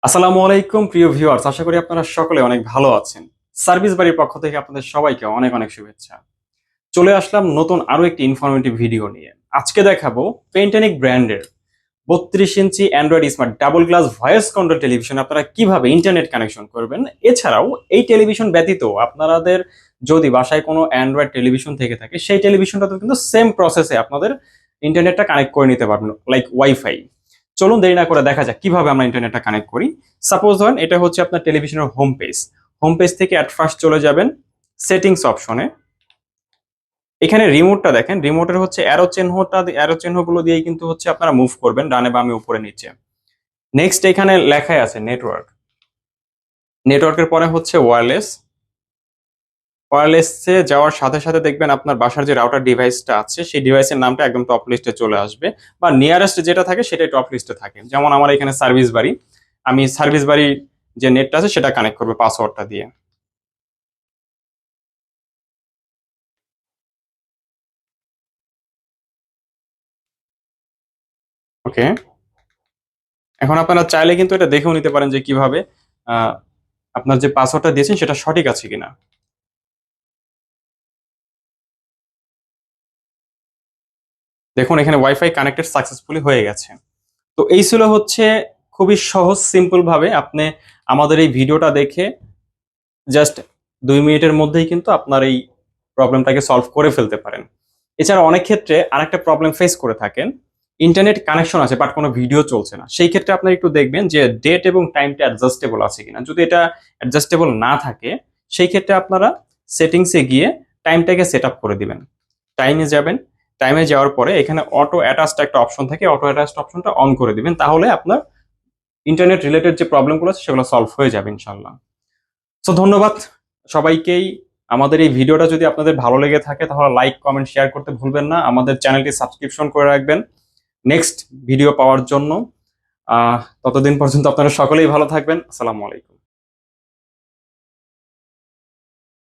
আসসালামু আলাইকুম প্রিয় ভিউয়ার্স, আশা করি আপনারা সকলে অনেক ভালো আছেন। সার্ভিস বাড়ির পক্ষ থেকে আপনাদের সবাইকে অনেক অনেক শুভেচ্ছা। চলে আসলাম নতুন আরো একটি ইনফরমেটিভ ভিডিও নিয়ে। আজকে দেখাবো পেন্টানিক ব্র্যান্ডের 32 inch android smart double glass voice control television আপনারা কিভাবে ইন্টারনেট কানেকশন করবেন। এছাড়াও এই টেলিভিশন ব্যতীত আপনাদের যদি বাসায় কোনো অ্যান্ড্রয়েড টেলিভিশন থেকে থাকে, সেই টেলিভিশনটাতে কিন্তু সেম প্রসেসে আপনাদের ইন্টারনেটটা কানেক্ট করে নিতে পারবেন, লাইক ওয়াইফাই। চলুন দেরি না করে দেখা যাক কিভাবে আমরা ইন্টারনেটটা কানেক্ট করি। সাপোজ ধরেন এটা হচ্ছে আপনার টেলিভিশনের হোম পেজ। হোম পেজ থেকে অ্যাট ফার্স্ট চলে যাবেন সেটিংস অপশনে। এখানে রিমোটটা দেখেন, রিমোটের হচ্ছে অ্যারো চিহ্নগুলো দিয়েই কিন্তু হচ্ছে আপনারা মুভ করবেন ডানে বামে উপরে নিচে। নেক্সট এখানে লেখাই আছে নেটওয়ার্ক। নেটওয়ার্কের পরে হচ্ছে ওয়্যারলেস। ওয়্যারলেসে যাওয়ার সাথে সাথে দেখবেন আপনার বাসার যে রাউটার ডিভাইসটা আছে সেই ডিভাইসের নামটা একদম টপ লিস্টে চলে আসবে, বা নিয়ারেস্ট যেটা থাকে সেটাই টপ লিস্টে থাকে। যেমন আমার এখানে সার্ভিস বাড়ি, আমি সার্ভিস বাড়ির যে নেটটা আছে সেটা কানেক্ট করবে পাসওয়ার্ডটা দিয়ে। ওকে, এখন আপনারা চাইলে কিন্তু এটা দেখেও নিতে পারেন যে কিভাবে আহ, আপনার যে পাসওয়ার্ডটা দিয়েছেন সেটা সঠিক আছে কিনা। দেখুন এখানে ওয়াইফাই কানেক্টেড সাকসেসফুলি হয়ে গেছে। তো এই ছিল হচ্ছে খুবই সহজ সিম্পল ভাবে আপনি আমাদের এই ভিডিওটা দেখে জাস্ট 2 মিনিটের মধ্যেই কিন্তু আপনার এই প্রবলেমটাকে সলভ করে ফেলতে পারেন। এছাড়া অনেক ক্ষেত্রে আরেকটা প্রবলেম ফেস করে থাকেন, ইন্টারনেট কানেকশন আছে বাট কোনো ভিডিও চলছে না। সেই ক্ষেত্রে আপনারা একটু দেখবেন যে ডেট এবং টাইমটা অ্যাডজাস্টেবল আছে কিনা। যদি এটা অ্যাডজাস্টেবল না থাকে সেই ক্ষেত্রে আপনারা সেটিংসে গিয়ে টাইমটাকে সেট আপ করে দিবেন। টাইমে যাবেন, টাইমে যাওয়ার পরে এখানে অটো অ্যাটাচড একটা অপশন থাকে, অটো অ্যাটাচড অপশনটা অন করে দিবেন, তাহলে আপনার ইন্টারনেট রিলেটেড যে প্রবলেমগুলো আছে সেগুলো সলভ হয়ে যাবে ইনশাল্লাহ। সো ধন্যবাদ সবাইকেই। আমাদের এই ভিডিওটা যদি আপনাদের ভালো লেগে থাকে তাহলে লাইক কমেন্ট শেয়ার করতে ভুলবেন না, আমাদের চ্যানেলটি সাবস্ক্রিপশন করে রাখবেন নেক্সট ভিডিও পাওয়ার জন্য। ততদিন পর্যন্ত আপনারা সকলেই ভালো থাকবেন। আসসালামু আলাইকুম।